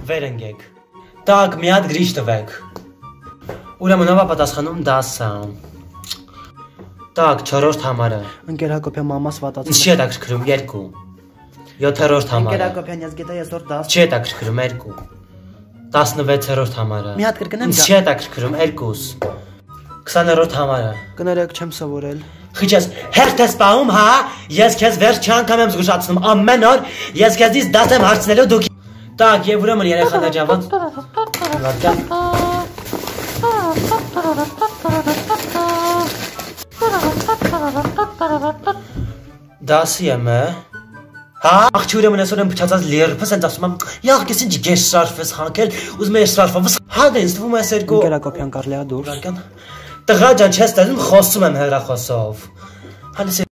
վեր ընկեք։ Տակ մի հատ գրիչ տվեք։ Ուրեմն ով է պատասխանում 10-ը։ Տակ 4-րդ համարը։ Ընկեր Հակոբյան մամաս վատացել։ Ինչ չի հետաքրքրում 2։ 7-րդ համարը։ Ընկեր Հակոբյան ես գիտեի այսօր 10։ Չի հետաքրքրում 2։ 16-րդ համարը։ Մի հատ կրկնեմ։ Ինչ չի հետաքրքրում 2։ 20-րդ համարը։ Կներեք չեմ սովորել։ Խիճես, հերթ ես պահում, հա, ես քեզ վերջի անգամ եմ զգուշացնում, ամեն օր ես քեզից դաս եմ հարցնելու դուք։ Տակ, եւ ուրեմն երեխաներ ջան, ոնց վարդան։ Դասի եմ, հա, աղջի ուրեմն այսօր եմ փչացած լիերբս են ասում եմ, յախ քեզ ինչ գեշ շարֆես հանքել, ուզում ես շարֆով։ Հա դե ինձ թվում է այս երկու։ Ընկեր Հակոբյան կարելի է դուրս։ Տղա ջան, չես տեսնում, խոսում եմ հեռախոսով։ Հալիս